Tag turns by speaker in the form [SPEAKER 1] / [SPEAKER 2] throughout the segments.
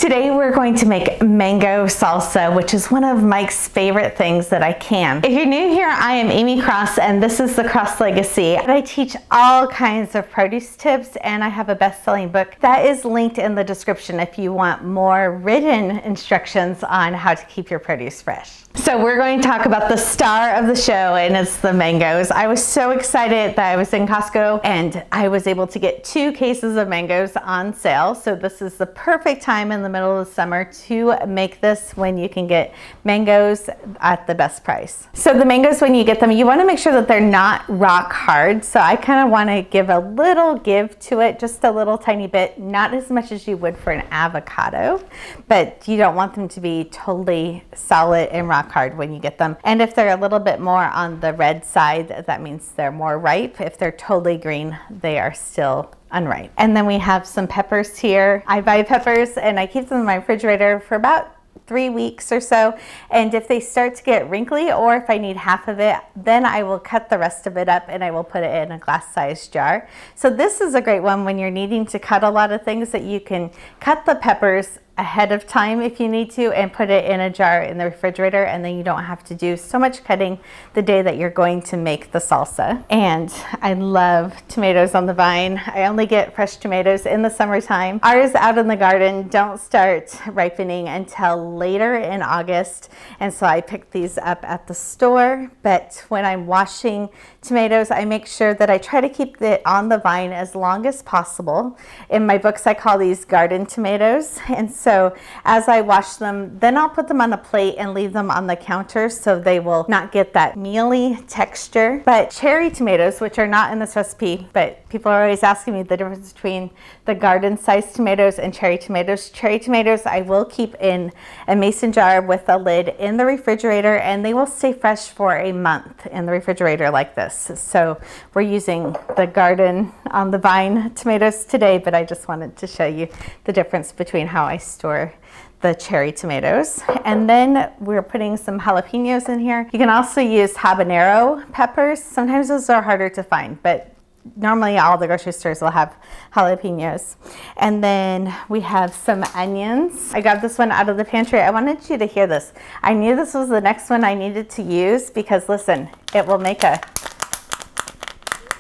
[SPEAKER 1] Today we're going to make mango salsa, which is one of Mike's favorite things that I can. If you're new here, I am Amy Cross and this is the Cross Legacy. I teach all kinds of produce tips and I have a best-selling book that is linked in the description if you want more written instructions on how to keep your produce fresh. So we're going to talk about the star of the show, and it's the mangoes. I was so excited that I was in Costco and I was able to get 2 cases of mangoes on sale. So this is the perfect time in the middle of the summer to make this when you can get mangoes at the best price. So the mangoes, when you get them, you want to make sure that they're not rock hard. So I kind of want to give a little give to it, just a little tiny bit, not as much as you would for an avocado, but you don't want them to be totally solid and rock hard when you get them. And if they're a little bit more on the red side, that means they're more ripe. If they're totally green, they are still unripe. And then we have some peppers here. I buy peppers and I keep them in my refrigerator for about 3 weeks or so, and if they start to get wrinkly or if I need half of it, then I will cut the rest of it up and I will put it in a glass-sized jar. So this is a great one when you're needing to cut a lot of things, that you can cut the peppers ahead of time if you need to and put it in a jar in the refrigerator, and then you don't have to do so much cutting the day that you're going to make the salsa. And I love tomatoes on the vine. I only get fresh tomatoes in the summertime. Ours out in the garden don't start ripening until later in August, and so I pick these up at the store. But when I'm washing tomatoes, I make sure that I try to keep it on the vine as long as possible. In my books I call these garden tomatoes, and so as I wash them, then I'll put them on a plate and leave them on the counter so they will not get that mealy texture. But cherry tomatoes, which are not in this recipe, but people are always asking me the difference between the garden sized tomatoes and cherry tomatoes. Cherry tomatoes I will keep in a mason jar with a lid in the refrigerator, and they will stay fresh for a month in the refrigerator like this. So we're using the garden on the vine tomatoes today, but I just wanted to show you the difference between how I store the cherry tomatoes. And then we're putting some jalapenos in here. You can also use habanero peppers. Sometimes those are harder to find, but normally all the grocery stores will have jalapenos. And then we have some onions. I got this one out of the pantry. I wanted you to hear this. I knew this was the next one I needed to use because listen, it will make a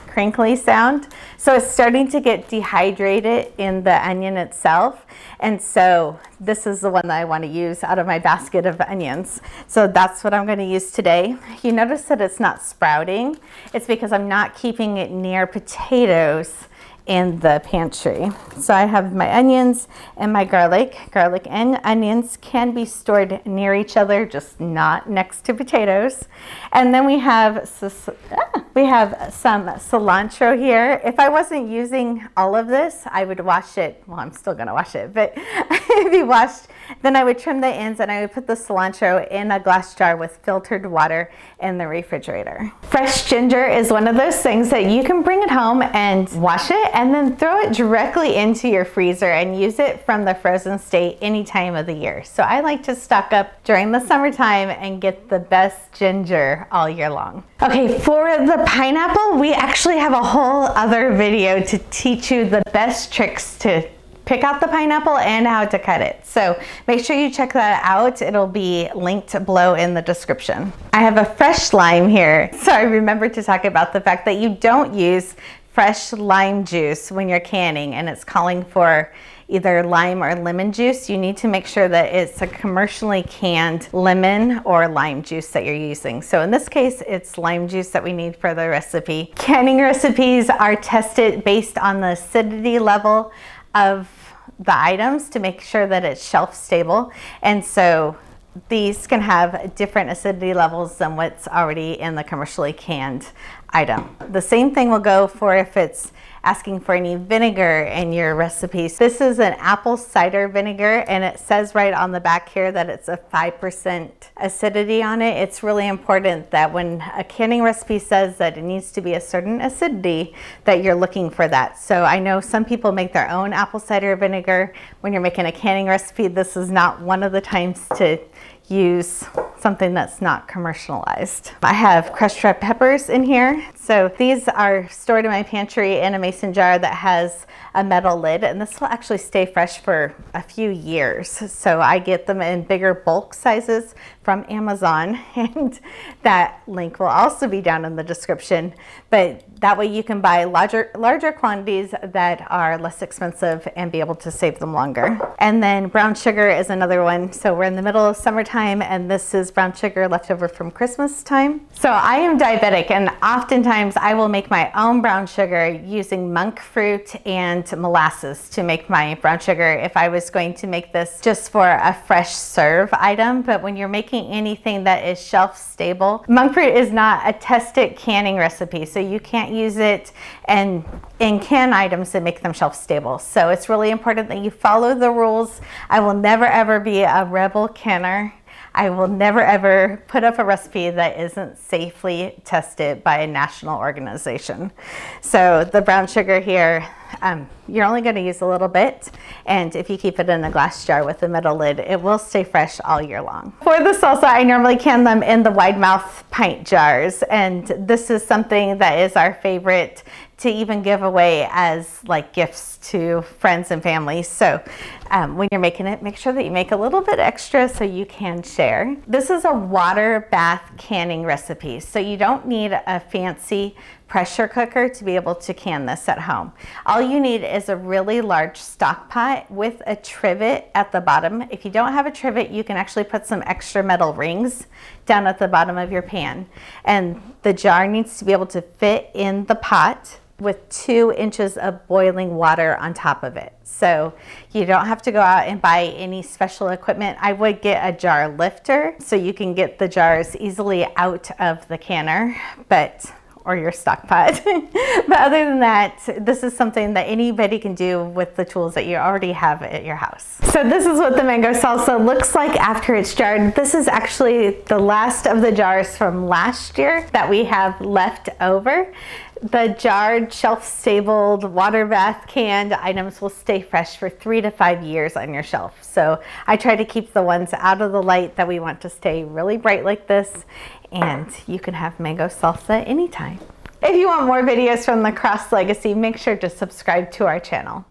[SPEAKER 1] crinkly sound. So it's starting to get dehydrated in the onion itself. And so this is the one that I want to use out of my basket of onions. So that's what I'm going to use today. You notice that it's not sprouting. It's because I'm not keeping it near potatoes in the pantry. So I have my onions and my garlic. Garlic and onions can be stored near each other, just not next to potatoes. And then we have some cilantro here. If I wasn't using all of this, I would wash it. Well, I'm still gonna wash it, but if you washed, then I would trim the ends and I would put the cilantro in a glass jar with filtered water in the refrigerator. Fresh ginger is one of those things that you can bring it home and wash it and then throw it directly into your freezer and use it from the frozen state any time of the year. So I like to stock up during the summertime and get the best ginger all year long. Okay, for the pineapple, we actually have a whole other video to teach you the best tricks to pick out the pineapple and how to cut it. So make sure you check that out. It'll be linked below in the description. I have a fresh lime here. So I remembered to talk about the fact that you don't use fresh lime juice when you're canning and it's calling for either lime or lemon juice. You need to make sure that it's a commercially canned lemon or lime juice that you're using. So in this case, it's lime juice that we need for the recipe. Canning recipes are tested based on the acidity level of the items to make sure that it's shelf stable. And so these can have different acidity levels than what's already in the commercially canned item. The same thing will go for if it's asking for any vinegar in your recipes. This is an apple cider vinegar and it says right on the back here that it's a 5% acidity on it. It's really important that when a canning recipe says that it needs to be a certain acidity, that you're looking for that. So I know some people make their own apple cider vinegar. When you're making a canning recipe, this is not one of the times to use something that's not commercialized. I have crushed red peppers in here. So these are stored in my pantry in a mason jar that has a metal lid, and this will actually stay fresh for a few years. So I get them in bigger bulk sizes from Amazon, and that link will also be down in the description. But that way you can buy larger quantities that are less expensive and be able to save them longer. And then brown sugar is another one. So we're in the middle of summertime, and this is brown sugar left over from Christmas time. So I am diabetic, and oftentimes I will make my own brown sugar using monk fruit and molasses to make my brown sugar if I was going to make this just for a fresh serve item. But when you're making anything that is shelf stable, monk fruit is not a tested canning recipe, so you can't use it in can items that make them shelf stable. So it's really important that you follow the rules. I will never ever be a rebel canner. I will never ever put up a recipe that isn't safely tested by a national organization. So the brown sugar here, you're only going to use a little bit, and if you keep it in a glass jar with a metal lid, it will stay fresh all year long. For the salsa, I normally can them in the wide mouth pint jars, and this is something that is our favorite to even give away as like gifts to friends and family. So when you're making it, make sure that you make a little bit extra so you can share. This is a water bath canning recipe, so you don't need a fancy pressure cooker to be able to can this at home. All you need is a really large stock pot with a trivet at the bottom. If you don't have a trivet, you can actually put some extra metal rings down at the bottom of your pan. And the jar needs to be able to fit in the pot with 2 inches of boiling water on top of it. So you don't have to go out and buy any special equipment. I would get a jar lifter so you can get the jars easily out of the canner, or your stock pot. But other than that, this is something that anybody can do with the tools that you already have at your house. So this is what the mango salsa looks like after it's jarred. This is actually the last of the jars from last year that we have left over. The jarred, shelf-stabled, water bath canned items will stay fresh for 3 to 5 years on your shelf. So I try to keep the ones out of the light that we want to stay really bright like this, and you can have mango salsa anytime. If you want more videos from the Cross Legacy, make sure to subscribe to our channel.